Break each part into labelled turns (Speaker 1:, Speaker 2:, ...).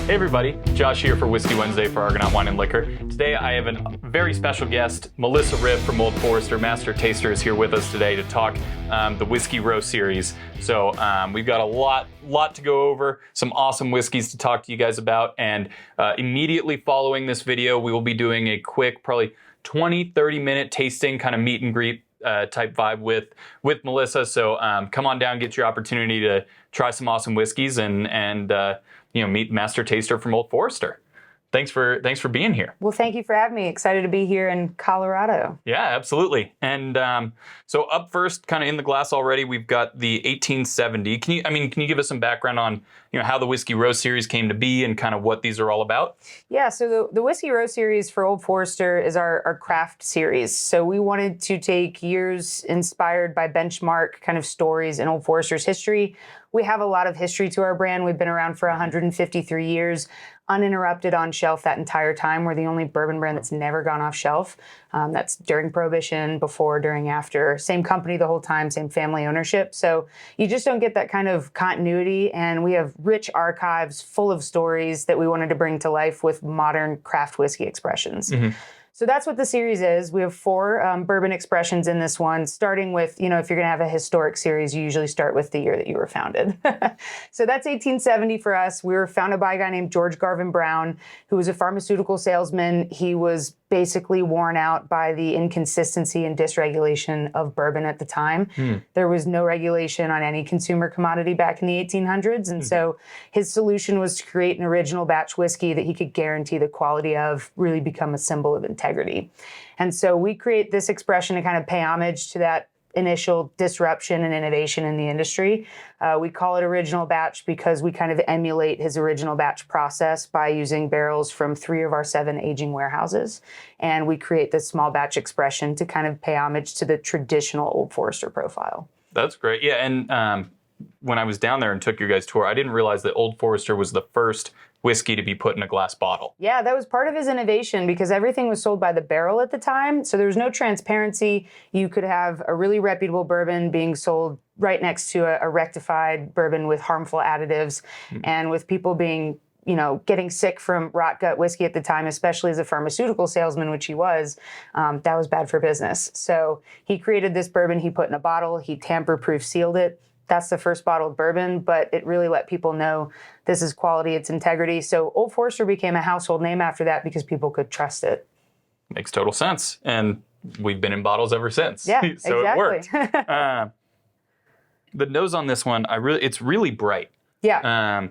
Speaker 1: Hey everybody, Josh here for Whiskey Wednesday for Argonaut Wine and Liquor. Today I have a very special guest, Melissa Riff from Old Forester Master Taster is here with us today to talk the Whiskey Row series. So we've got a lot to go over, some awesome whiskeys to talk to you guys about, and immediately following this video we will be doing a quick, probably 20-30 minute tasting kind of meet and greet type vibe with Melissa. So come on down, get your opportunity to try some awesome whiskeys and meet Master Taster from Old Forester. Thanks for being here.
Speaker 2: Well, thank you for having me. Excited to be here in Colorado.
Speaker 1: Yeah, absolutely. And so up first, kind of in the glass already, we've got the 1870. Can you give us some background on how the Whiskey Row series came to be and kind of what these are all about?
Speaker 2: Yeah, so the Whiskey Row series for Old Forester is our craft series. So we wanted to take years inspired by benchmark kind of stories in Old Forester's history. We have a lot of history to our brand. We've been around for 153 years, uninterrupted on shelf that entire time. We're the only bourbon brand that's never gone off shelf. That's during Prohibition, before, during, after. Same company the whole time, same family ownership. So you just don't get that kind of continuity. And we have rich archives full of stories that we wanted to bring to life with modern craft whiskey expressions. Mm-hmm. So that's what the series is. We have 4 bourbon expressions in this one, starting with, if you're going to have a historic series, you usually start with the year that you were founded. So that's 1870 for us. We were founded by a guy named George Garvin Brown, who was a pharmaceutical salesman. He was basically worn out by the inconsistency and dysregulation of bourbon at the time. There was no regulation on any consumer commodity back in the 1800s. And so his solution was to create an original batch whiskey that he could guarantee the quality of, really become a symbol of integrity. And so we create this expression to kind of pay homage to that initial disruption and innovation in the industry. We call it original batch because we kind of emulate his original batch process by using barrels from 3 of our 7 aging warehouses. And we create this small batch expression to kind of pay homage to the traditional Old Forester profile.
Speaker 1: That's great. Yeah, and when I was down there and took your guys' tour, I didn't realize that Old Forester was the first whiskey to be put in a glass bottle.
Speaker 2: Yeah, that was part of his innovation because everything was sold by the barrel at the time. So there was no transparency. You could have a really reputable bourbon being sold right next to a rectified bourbon with harmful additives. And with people being, getting sick from rot gut whiskey at the time, especially as a pharmaceutical salesman, which he was, that was bad for business. So he created this bourbon he put in a bottle. He tamper-proof sealed it. That's the first bottled bourbon, but it really let people know this is quality, it's integrity. So Old Forester became a household name after that because people could trust it.
Speaker 1: Makes total sense. And we've been in bottles ever since.
Speaker 2: Yeah,
Speaker 1: so
Speaker 2: exactly.
Speaker 1: It worked. The nose on this one, it's really bright.
Speaker 2: Yeah.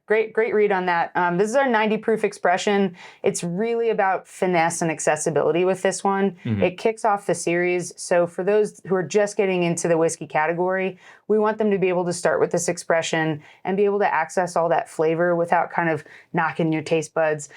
Speaker 2: Great read on that. This is our 90 proof expression. It's really about finesse and accessibility with this one. Mm-hmm. It kicks off the series. So for those who are just getting into the whiskey category, we want them to be able to start with this expression and be able to access all that flavor without kind of knocking your taste buds,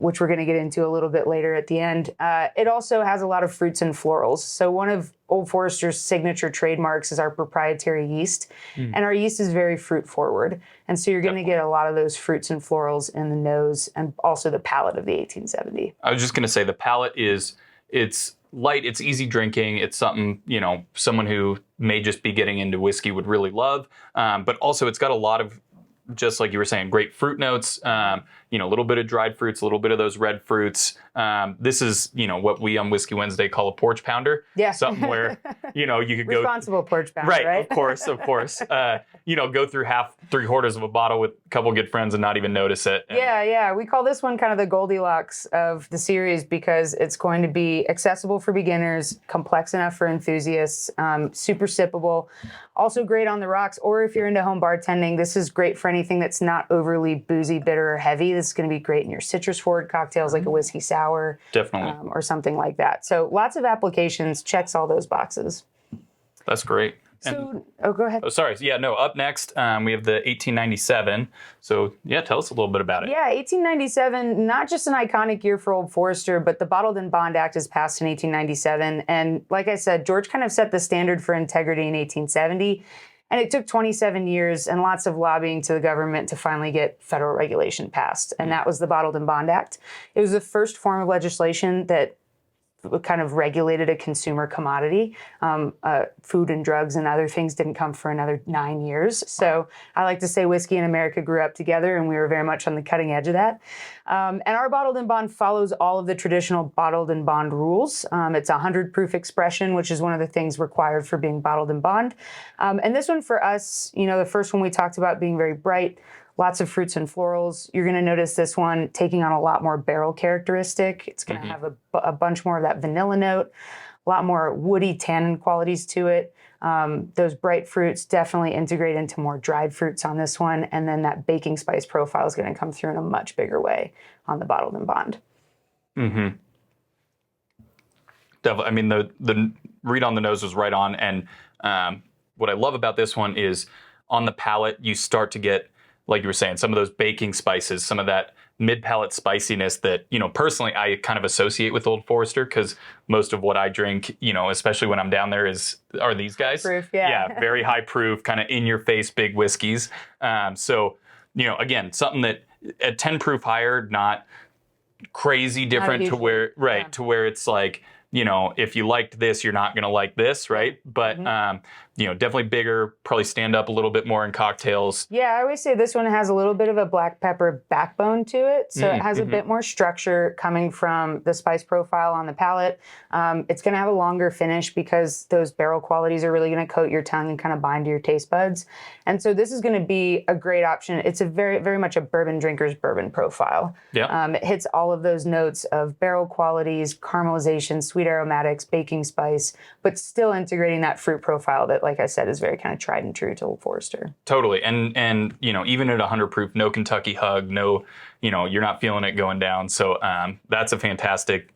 Speaker 2: which we're going to get into a little bit later at the end. It also has a lot of fruits and florals. So one of Old Forester's signature trademarks is our proprietary yeast, and our yeast is very fruit forward. And so you're going to get a lot of those fruits and florals in the nose and also the palate of the 1870.
Speaker 1: I was just going to say the palate it's light, it's easy drinking, it's something, someone who may just be getting into whiskey would really love. But also it's got a lot of, just like you were saying, great fruit notes, a little bit of dried fruits, a little bit of those red fruits. This is, what we on Whiskey Wednesday call a porch pounder.
Speaker 2: Yeah.
Speaker 1: Something where, you could go...
Speaker 2: Responsible porch pounder, right?
Speaker 1: Right, of course. Go through 3/4 of a bottle with a couple good friends and not even notice it.
Speaker 2: Yeah. We call this one kind of the Goldilocks of the series because it's going to be accessible for beginners, complex enough for enthusiasts, super sippable. Also great on the rocks, or if you're into home bartending, this is great for anything that's not overly boozy, bitter, or heavy. This is going to be great in your citrus-forward cocktails like a whiskey sour.
Speaker 1: Definitely.
Speaker 2: Or something like that. So lots of applications, checks all those boxes.
Speaker 1: That's great.
Speaker 2: Go ahead.
Speaker 1: Oh, sorry. Yeah, no, up next, we have the 1897. So, tell us a little bit about it.
Speaker 2: Yeah, 1897, not just an iconic year for Old Forester, but the Bottled in Bond Act is passed in 1897. And like I said, George kind of set the standard for integrity in 1870. And it took 27 years and lots of lobbying to the government to finally get federal regulation passed. And that was the Bottled in Bond Act. It was the first form of legislation that kind of regulated a consumer commodity. Food and drugs and other things didn't come for another 9 years. So I like to say whiskey and America grew up together, and we were very much on the cutting edge of that. And our bottled in bond follows all of the traditional bottled in bond rules. It's a 100 proof expression, which is one of the things required for being bottled in bond. And this one for us, the first one we talked about being very bright, lots of fruits and florals. You're going to notice this one taking on a lot more barrel characteristic. It's going to have a bunch more of that vanilla note, a lot more woody tannin qualities to it. Those bright fruits definitely integrate into more dried fruits on this one. And then that baking spice profile is going to come through in a much bigger way on the bottled in bond.
Speaker 1: Mm-hmm. Definitely. I mean, the read on the nose was right on. And what I love about this one is on the palate, you start to get, like you were saying, some of those baking spices, some of that mid-palate spiciness that, personally I kind of associate with Old Forester, because most of what I drink, especially when I'm down there are these guys.
Speaker 2: Proof, yeah.
Speaker 1: Yeah, very high proof, kind of in your face, big whiskeys. So, again, something that at 10 proof higher, not crazy different to where, right, to where it's like, if you liked this, you're not going to like this, right? But, definitely bigger, probably stand up a little bit more in cocktails.
Speaker 2: Yeah, I always say this one has a little bit of a black pepper backbone to it. So it has a bit more structure coming from the spice profile on the palate. It's going to have a longer finish because those barrel qualities are really going to coat your tongue and kind of bind to your taste buds. And so this is going to be a great option. It's a very, very much a bourbon drinker's bourbon profile.
Speaker 1: Yeah.
Speaker 2: It hits all of those notes of barrel qualities, caramelization, sweet aromatics, baking spice, but still integrating that fruit profile that, like I said, is very kind of tried and true to Old Forester.
Speaker 1: Totally. And even at 100 proof, no Kentucky hug, no, you're not feeling it going down. So that's a fantastic,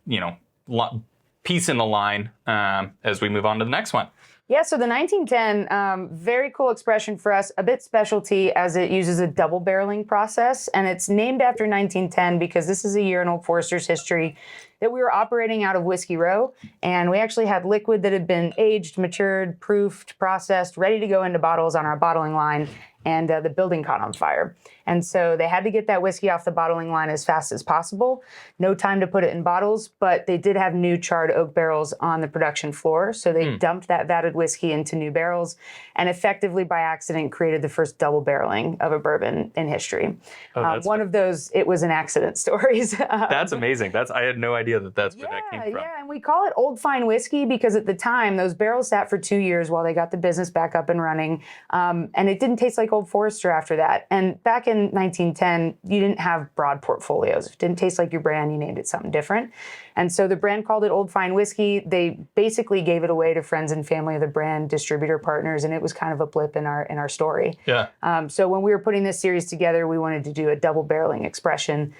Speaker 1: piece in the line as we move on to the next one.
Speaker 2: Yeah, so the 1910, very cool expression for us, a bit specialty as it uses a double barreling process. And it's named after 1910 because this is a year in Old Forester's history that we were operating out of Whiskey Row. And we actually had liquid that had been aged, matured, proofed, processed, ready to go into bottles on our bottling line. And the building caught on fire. And so they had to get that whiskey off the bottling line as fast as possible. No time to put it in bottles, but they did have new charred oak barrels on the production floor. So they dumped that vatted whiskey into new barrels and effectively by accident created the first double barreling of a bourbon in history. One of those, it was an accident stories.
Speaker 1: That's amazing. I had no idea that's where that came from.
Speaker 2: Yeah, and we call it Old Fine Whiskey because at the time, those barrels sat for 2 years while they got the business back up and running. And it didn't taste like Old Forester after that. And back in 1910, you didn't have broad portfolios. If it didn't taste like your brand, you named it something different. And so the brand called it Old Fine Whiskey. They basically gave it away to friends and family of the brand, distributor partners, and it was kind of a blip in our story.
Speaker 1: Yeah.
Speaker 2: So when we were putting this series together, we wanted to do a double barreling expression,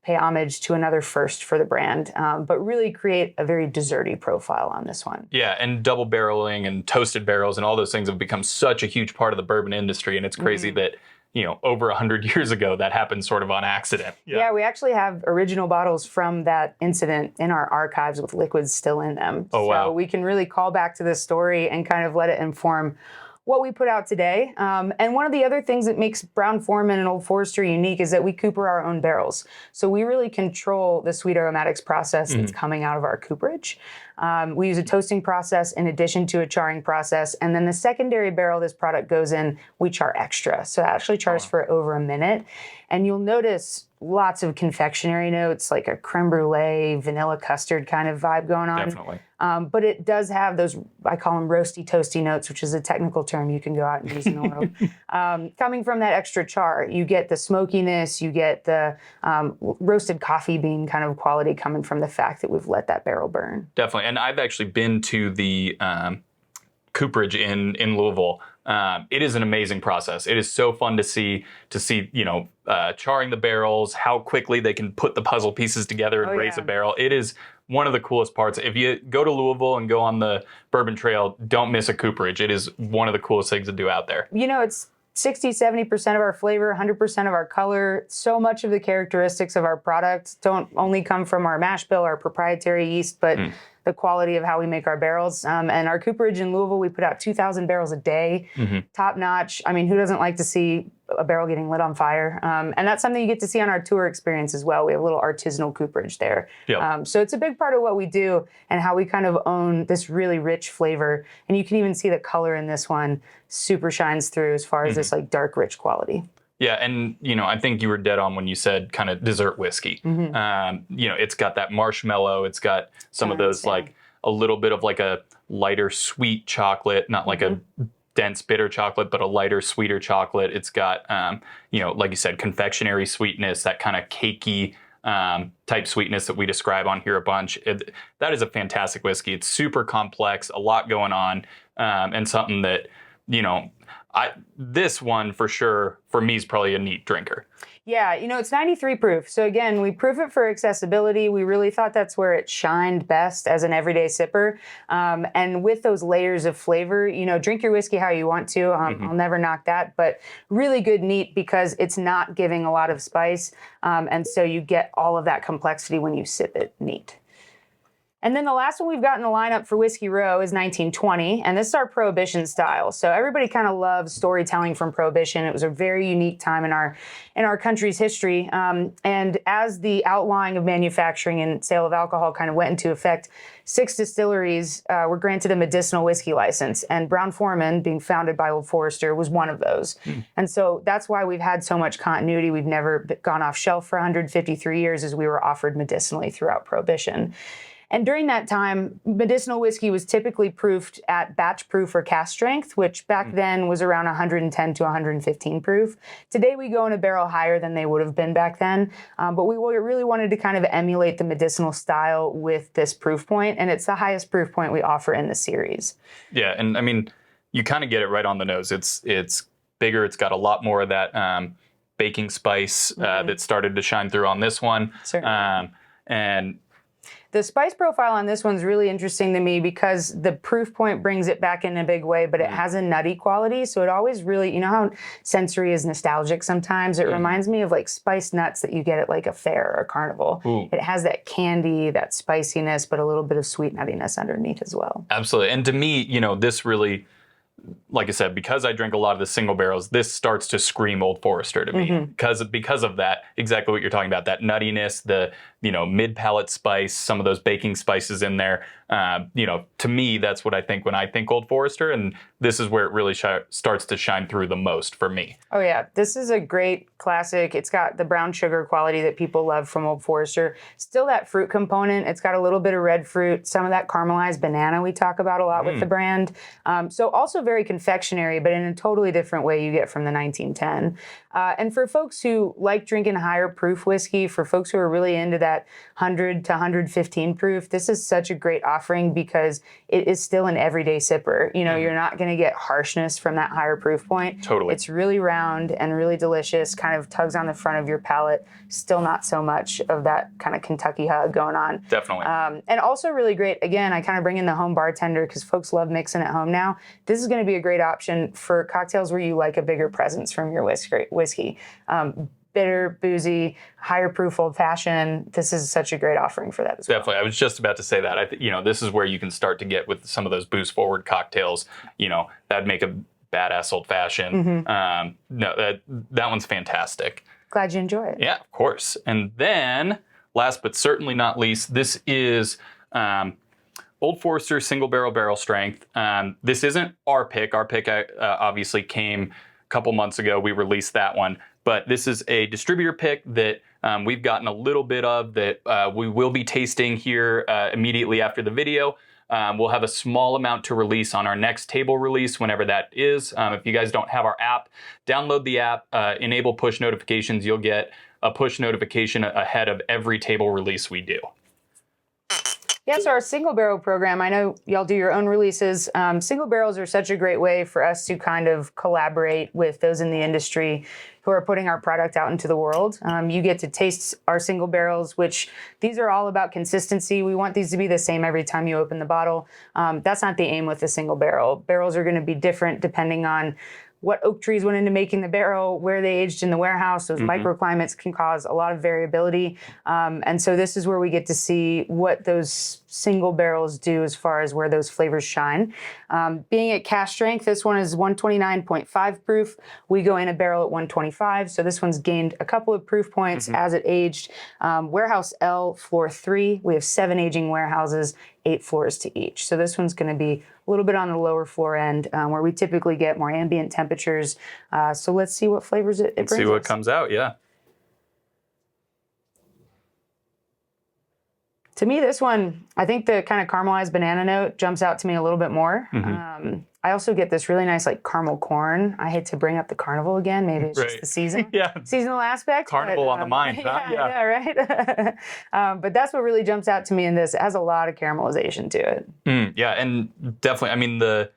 Speaker 2: pay homage to another first for the brand, but really create a very desserty profile on this one.
Speaker 1: Yeah, and double barreling and toasted barrels and all those things have become such a huge part of the bourbon industry, and it's crazy that over 100 years ago that happened sort of on accident.
Speaker 2: Yeah, we actually have original bottles from that incident in our archives with liquids still in them.
Speaker 1: Oh, wow.
Speaker 2: So we can really call back to this story and kind of let it inform what we put out today. And one of the other things that makes Brown-Forman and Old Forester unique is that we cooper our own barrels. So we really control the sweet aromatics process that's coming out of our cooperage. We use a toasting process in addition to a charring process. And then the secondary barrel this product goes in, we char extra. So it actually chars for over a minute. And you'll notice lots of confectionery notes, like a creme brulee, vanilla custard kind of vibe going on.
Speaker 1: Definitely.
Speaker 2: But it does have those, I call them roasty toasty notes, which is a technical term you can go out and use in the world. Coming from that extra char, you get the smokiness, you get the roasted coffee bean kind of quality coming from the fact that we've let that barrel burn.
Speaker 1: Definitely. And I've actually been to the cooperage in Louisville. It is an amazing process. It is so fun to see charring the barrels, how quickly they can put the puzzle pieces together and raise a barrel. It is one of the coolest parts. If you go to Louisville and go on the Bourbon Trail, don't miss a cooperage. It is one of the coolest things to do out there.
Speaker 2: It's 60, 70% of our flavor, 100% of our color. So much of the characteristics of our product don't only come from our mash bill, our proprietary yeast, but the quality of how we make our barrels. And our cooperage in Louisville, we put out 2,000 barrels a day, top notch. I mean, who doesn't like to see a barrel getting lit on fire. And that's something you get to see on our tour experience as well. We have a little artisanal cooperage there.
Speaker 1: Yep.
Speaker 2: So it's a big part of what we do and how we kind of own this really rich flavor. And you can even see the color in this one super shines through as far as this like dark, rich quality.
Speaker 1: Yeah, and I think you were dead on when you said kind of dessert whiskey. It's got that marshmallow. It's got some of those like a little bit of like a lighter sweet chocolate, not like a dense bitter chocolate, but a lighter, sweeter chocolate. It's got like you said, confectionery sweetness, that kind of cakey type sweetness that we describe on here a bunch. That is a fantastic whiskey. It's super complex, a lot going on, and something that this one for sure, for me, is probably a neat drinker.
Speaker 2: Yeah, it's 93 proof. So again, we proof it for accessibility. We really thought that's where it shined best as an everyday sipper. And with those layers of flavor, drink your whiskey how you want to. I'll never knock that, but really good neat because it's not giving a lot of spice. And so you get all of that complexity when you sip it neat. And then the last one we've got in the lineup for Whiskey Row is 1920, and this is our Prohibition style. So everybody kind of loves storytelling from Prohibition. It was a very unique time in our country's history. And as the outlawing of manufacturing and sale of alcohol kind of went into effect, 6 distilleries were granted a medicinal whiskey license, and Brown-Forman, being founded by Old Forester, was one of those. And so that's why we've had so much continuity. We've never gone off shelf for 153 years as we were offered medicinally throughout Prohibition. And during that time, medicinal whiskey was typically proofed at batch proof or cask strength, which back then was around 110 to 115 proof. Today, we go in a barrel higher than they would have been back then. But we really wanted to kind of emulate the medicinal style with this proof point, and it's the highest proof point we offer in the series.
Speaker 1: Yeah, and I mean, you kind of get it right on the nose. It's bigger. It's got a lot more of that baking spice that started to shine through on this one.
Speaker 2: Certainly.
Speaker 1: And
Speaker 2: the spice profile on this one's really interesting to me because the proof point brings it back in a big way, but it has a nutty quality. So it always really, how sensory is nostalgic sometimes? It reminds me of like spiced nuts that you get at like a fair or carnival. It has that candy, that spiciness, but a little bit of sweet nuttiness underneath as well.
Speaker 1: Absolutely. And to me, this really, like I said, because I drink a lot of the single barrels, this starts to scream Old Forester to me because of that, exactly what you're talking about, that nuttiness, the mid-palate spice, some of those baking spices in there. To me, that's what I think when I think Old Forester, and this is where it really starts to shine through the most for me.
Speaker 2: Oh yeah, this is a great classic. It's got the brown sugar quality that people love from Old Forester. Still that fruit component. It's got a little bit of red fruit, some of that caramelized banana we talk about a lot with the brand. So also very confectionery, but in a totally different way you get from the 1910. And for folks who like drinking higher proof whiskey, for folks who are really into that 100 to 115 proof, this is such a great offering because it is still an everyday sipper. You're not going to get harshness from that higher proof point.
Speaker 1: Totally.
Speaker 2: It's really round and really delicious, kind of tugs on the front of your palate. Still not so much of that kind of Kentucky hug going on.
Speaker 1: Definitely.
Speaker 2: And also really great, again, I kind of bring in the home bartender because folks love mixing at home now. This is going to be a great option for cocktails where you like a bigger presence from your whiskey. Bitter, boozy, higher proof old fashioned. This is such a great offering for that as well.
Speaker 1: Definitely. I was just about to say that. This is where you can start to get with some of those boost forward cocktails. That'd make a badass old fashioned. No, that one's fantastic.
Speaker 2: Glad you enjoy it.
Speaker 1: Yeah, of course. And then, last but certainly not least, this is Old Forester single barrel strength. This isn't our pick. Our pick obviously came a couple months ago. We released that one. But this is a distributor pick that we've gotten a little bit of that we will be tasting here immediately after the video. We'll have a small amount to release on our next table release, whenever that is. If you guys don't have our app, download the app, enable push notifications. You'll get a push notification ahead of every table release we do.
Speaker 2: Yeah, so our single barrel program, I know y'all do your own releases. Single barrels are such a great way for us to kind of collaborate with those in the industry who are putting our product out into the world. You get to taste our single barrels, which these are all about consistency. We want these to be the same every time you open the bottle. That's not the aim with a single barrel. Barrels are going to be different depending on what oak trees went into making the barrel, where they aged in the warehouse. Those microclimates can cause a lot of variability. And so this is where we get to see what those single barrels do as far as where those flavors shine. Being at cask strength, this one is 129.5 proof. We go in a barrel at 125, so this one's gained a couple of proof points as it aged. Warehouse L, floor 3. We have 7 aging warehouses, 8 floors to each. So this one's going to be a little bit on the lower floor end, where we typically get more ambient temperatures. So let's see what flavors it brings.
Speaker 1: See what
Speaker 2: us.
Speaker 1: comes out, yeah.
Speaker 2: To me, this one, I think the kind of caramelized banana note jumps out to me a little bit more. I also get this really nice like caramel corn. I hate to bring up the carnival again. Maybe it's just the season, seasonal aspect.
Speaker 1: Carnival on the mind, huh?
Speaker 2: Yeah, right. But that's what really jumps out to me in this. It has a lot of caramelization to it.
Speaker 1: Yeah, and definitely, I mean, the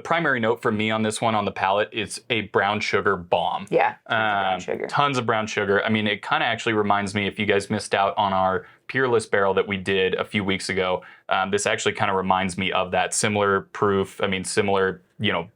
Speaker 1: primary note for me on this one on the palate is a brown sugar bomb.
Speaker 2: Yeah, brown sugar.
Speaker 1: Tons of brown sugar. I mean, it kind of actually reminds me, if you guys missed out on our Peerless barrel that we did a few weeks ago, this actually kind of reminds me of that. Similar proof, I mean, similar,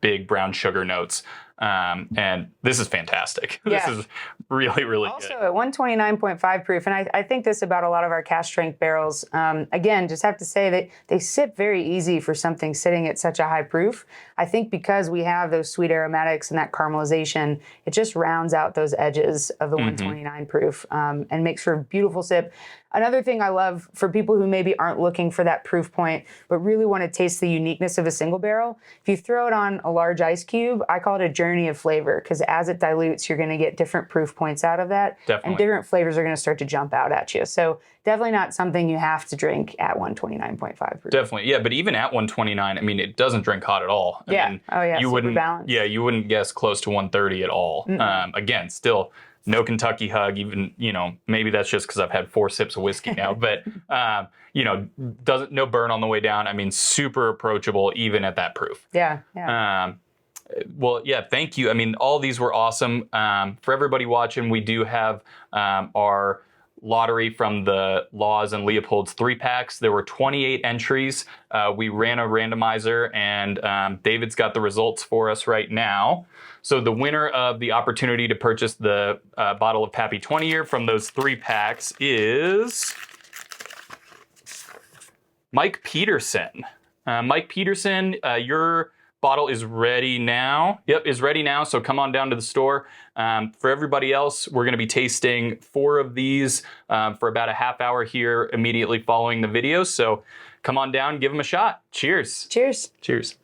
Speaker 1: big brown sugar notes. And this is fantastic.
Speaker 2: Yeah.
Speaker 1: This is really, really
Speaker 2: also
Speaker 1: good.
Speaker 2: At 129.5 proof, and I think this about a lot of our cask strength barrels. Again, just have to say that they sip very easy for something sitting at such a high proof. I think because we have those sweet aromatics and that caramelization, it just rounds out those edges of the 129 proof and makes for a beautiful sip. Another thing I love for people who maybe aren't looking for that proof point, but really want to taste the uniqueness of a single barrel, if you throw it on a large ice cube, I call it a journey of flavor, because as it dilutes, you're going to get different proof points out of that.
Speaker 1: Definitely.
Speaker 2: And different flavors are going to start to jump out at you. So definitely not something you have to drink at 129.5 proof.
Speaker 1: Definitely, yeah. But even at 129, I mean, it doesn't drink hot at all. I mean, you
Speaker 2: super
Speaker 1: wouldn't,
Speaker 2: balanced.
Speaker 1: yeah, you wouldn't guess close to 130 at all. Again, still no Kentucky hug. Even maybe that's just because I've had 4 sips of whiskey now. But no burn on the way down. I mean, super approachable even at that proof.
Speaker 2: Yeah.
Speaker 1: Well, yeah, thank you. I mean, all these were awesome. For everybody watching, we do have our lottery from the Laws and Leopold's 3-packs. There were 28 entries. We ran a randomizer, and David's got the results for us right now. So the winner of the opportunity to purchase the bottle of Pappy 20-year from those 3-packs is Mike Peterson. Mike Peterson, your bottle is ready now. Yep, is ready now. So come on down to the store. For everybody else, we're going to be tasting 4 of these for about a half hour here immediately following the video. So come on down, give them a shot. Cheers.
Speaker 2: Cheers.
Speaker 1: Cheers.